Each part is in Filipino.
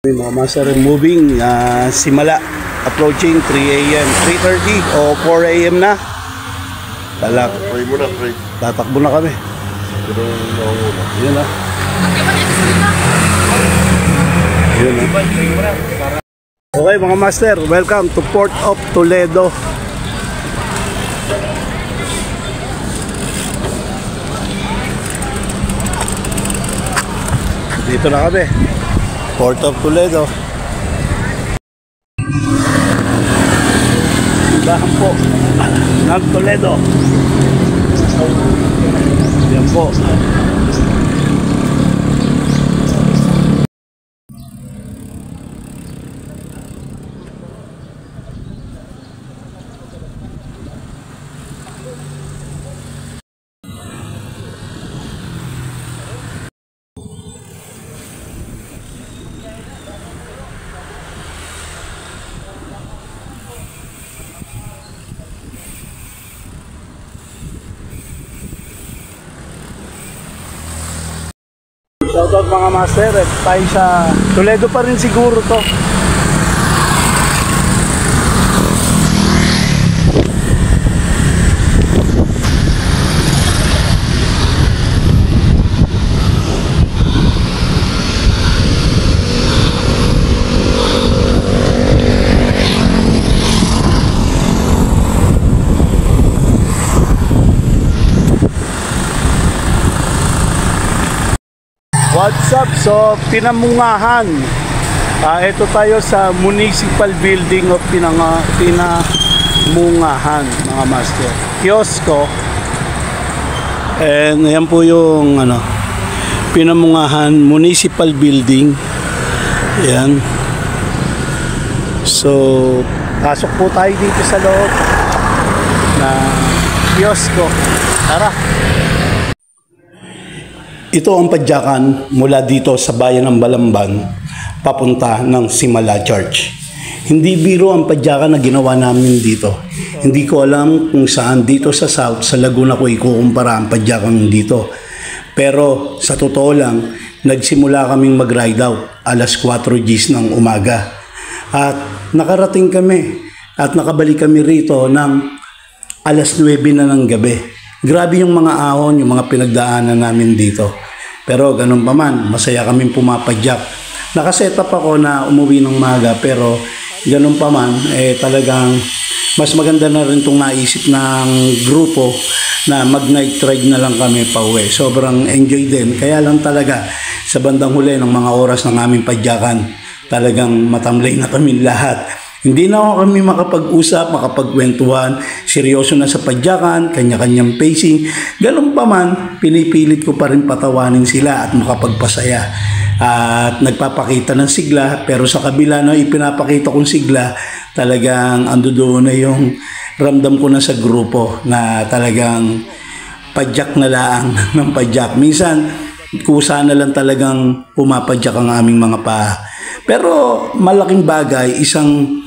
Mga master, moving Simala, approaching 3 a.m. 3:30 o 4 a.m. na. Pray muna, pray. Tatakbo na kami. Yun na. Yun na. Okay mga master, welcome to Port of Toledo. Dito na kami, Port of Toledo. Simbahan po ng Toledo. Yan po. Shoutout mga master, tayo sa Toledo pa rin siguro to. What's up? So, Pinamungahan. Ito tayo sa Municipal Building of Pinamungahan, mga master. Kiosko. And yan po yung Pinamungahan Municipal Building. Yan. So, pasok po tayo dito sa loob na kiosko. Tara. Ito ang padyakan mula dito sa bayan ng Balamban papunta ng Simala Church. Hindi biro ang padyakan na ginawa namin dito. Hindi ko alam kung saan dito sa South, sa Laguna ko ikukumpara ang padyakan dito. Pero sa totoo lang, nagsimula kaming mag-ride out alas 4 Gs ng umaga. At nakarating kami at nakabalik kami rito ng alas 9 na ng gabi. Grabe yung mga ahon, yung mga pinagdaanan namin dito. Pero ganun pa man, masaya kaming pumapadyak. Nakaset up ako na umuwi ng maga, pero ganun pa man, talagang mas maganda na rin itong naisip ng grupo na mag-night ride na lang kami pa uwi. Sobrang enjoy din. Kaya lang talaga, sa bandang huli ng mga oras ng aming padyakan, talagang matamlay na kami lahat. Hindi na kami makapag-usap, makapagkwentuhan, seryoso na sa padyakan, kanya-kanyang pacing. Ganun pa man, pinipilit ko pa rin patawanin sila at makapagpasaya. At nagpapakita ng sigla, pero sa kabila na ipinapakita kong sigla, talagang ando doon na yung ramdam ko na sa grupo na talagang padyak na lang ng padyak. Minsan, kusa na lang talagang pumapadyak ang aming mga paa. Pero malaking bagay, isang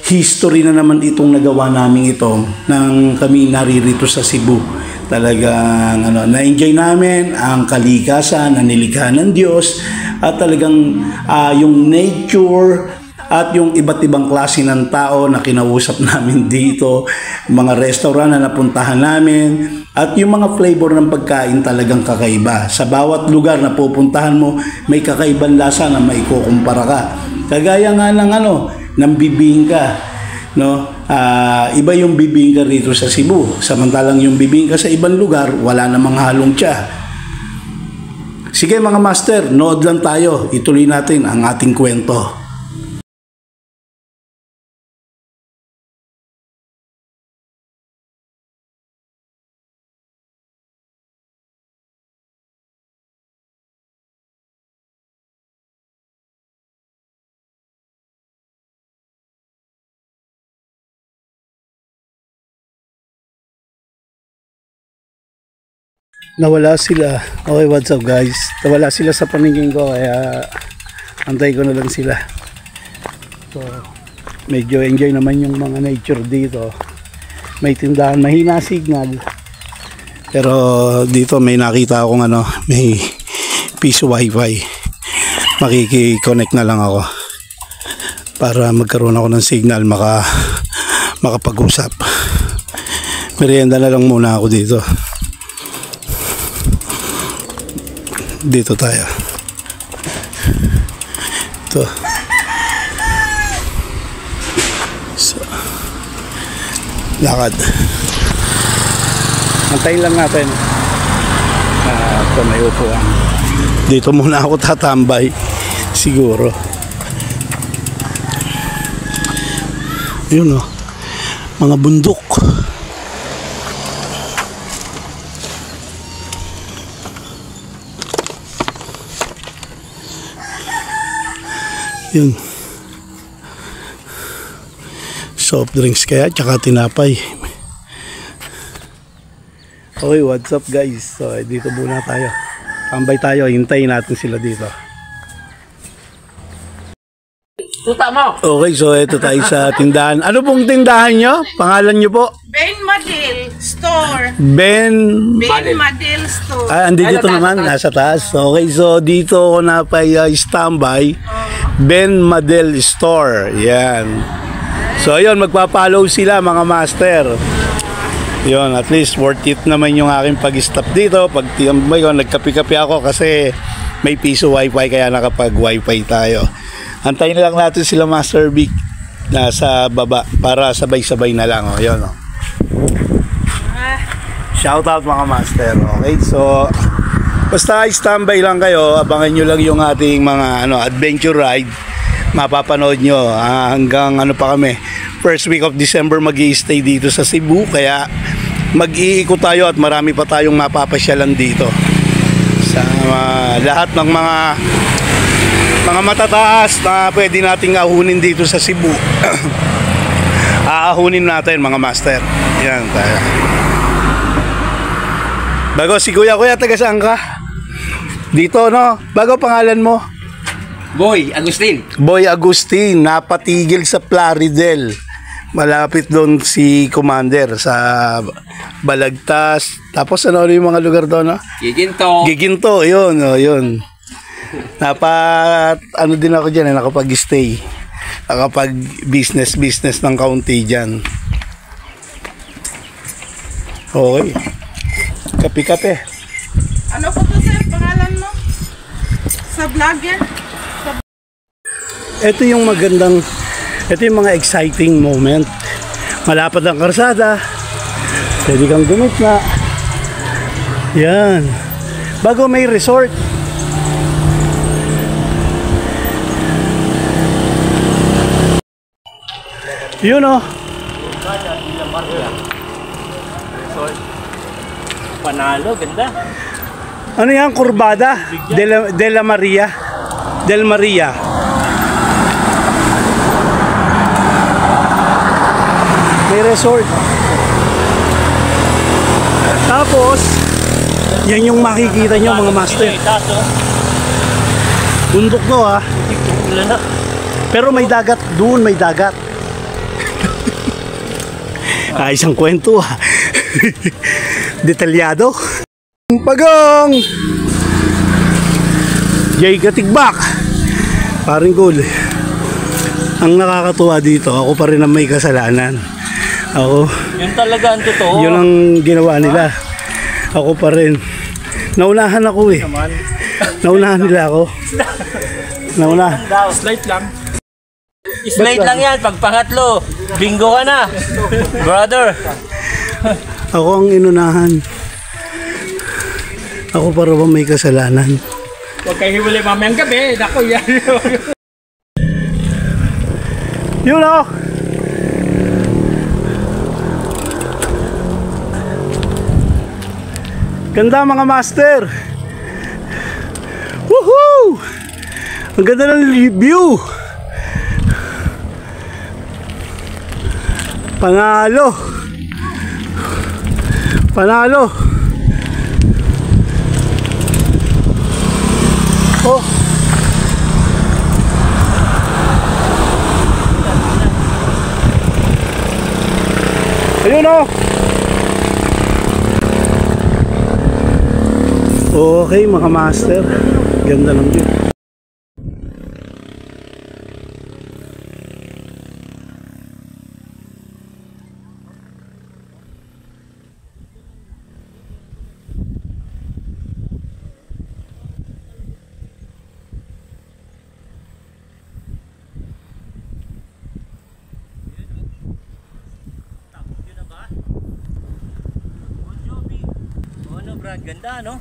history na naman itong nagawa namin ito nang kami naririto sa Cebu. Talagang na-enjoy namin ang kalikasan na nilikha ng Diyos at talagang yung nature at yung iba't ibang klase ng tao na kinausap namin dito, mga restaurant na napuntahan namin at yung mga flavor ng pagkain talagang kakaiba. Sa bawat lugar na pupuntahan mo, may kakaibang lasa na maikukumpara ka. Kagaya nga ng ng bibingka, no? Iba yung bibingka rito sa Cebu, samantalang yung bibingka sa ibang lugar wala namang halong tiya. Sige mga master, nood lang tayo, ituloy natin ang ating kwento. Nawala sila. Okay, what's up guys? Nawala sila sa paningin ko, kaya antay ko na lang sila. So, medyo enjoy naman yung mga nature dito. May tindahan, mahina signal. Pero dito may nakita akong may piso wifi. Makiki-connect na lang ako. para magkaroon ako ng signal makapag-usap. Merienda na lang muna ako dito. Dito tayo. Ito. So, lakad. Antayin lang natin. Ito may upuan. Dito muna ako tatambay. Siguro. Yun, oh. Mga bundok. Yun. Soft drinks kaya, tsaka tinapay. Okay, what's up guys? So, dito muna tayo. Tambay tayo, hintayin natin sila dito. Tuta mo! Okay, so ito tayo sa tindahan. Ano pong tindahan nyo? Pangalan nyo po? Ben Madel Store. Ben Madel Store. andito naman, nasa taas. Okay, so dito ako na standby. Ben Madel Store. Yan. So ayun, magpa-follow sila mga master. Yun, at least worth it naman yung aking pag-stop dito. Pag nagkapi-kapi ako kasi may piso wifi kaya nakapag-wifi tayo. Antayin lang natin sila Master Vic nasa baba para sabay-sabay na lang. Yun, oh. Shout out mga master. Okay, so basta standby lang kayo, abangan nyo lang yung ating mga adventure ride. Mapapanood nyo hanggang pa kami. First week of December mag-i-stay dito sa Cebu, kaya mag-iikot tayo at marami pa tayong mapapasyalan dito. Sa lahat ng mga matataas na pwede nating ahunin dito sa Cebu. Aahunin natin mga master. Yan tayo. Bago si Kuya, taga saan ka? Dito, no? Bago pangalan mo? Boy Agustin. Boy Agustin, napatigil sa Plaridel. Malapit doon si Commander sa Balagtas. Tapos ano yung mga lugar doon, no? Giginto, yun, oh, yun. Din ako dyan, nakapag-stay. Nakapag-business ng county dyan. Okay. Kape-kape. Ano po to sir? Pangalan mo? Sa vlog yan? Ito yung mga exciting moment. Malapad ang karsada. Pwede kang gumit na. Yan. Bago may resort. Yun, oh. Panalo, ganda. Ano yan? Kurbada? Del Maria. May resort. Tapos, yan yung makikita nyo mga master. Bundok to, ha. Pero may dagat. Doon may dagat. Isang kwento, ha. Detalyado. Pagong Jay Katigbak, paring cool. Ang nakakatuwa dito, ako pa rin ang may kasalanan. Ako, Yun talaga ang totoo. yun ang ginawa nila. Ako pa rin. Naunahan ako, eh. Naunahan nila ako. Slight lang. Slight lang yan. Pag pangatlo, bingo ka na. Brother. Ako ang inunahan. Ako pa rin may kasalanan. Huwag kayo hiwalay mamayang gabi. Naku yan. Yun, oh. Ganda mga master. Woohoo! Ang ganda ng view. Panalo. Oh. Ayun, oh. Okay mga master. Ganda ng view. ganda, no?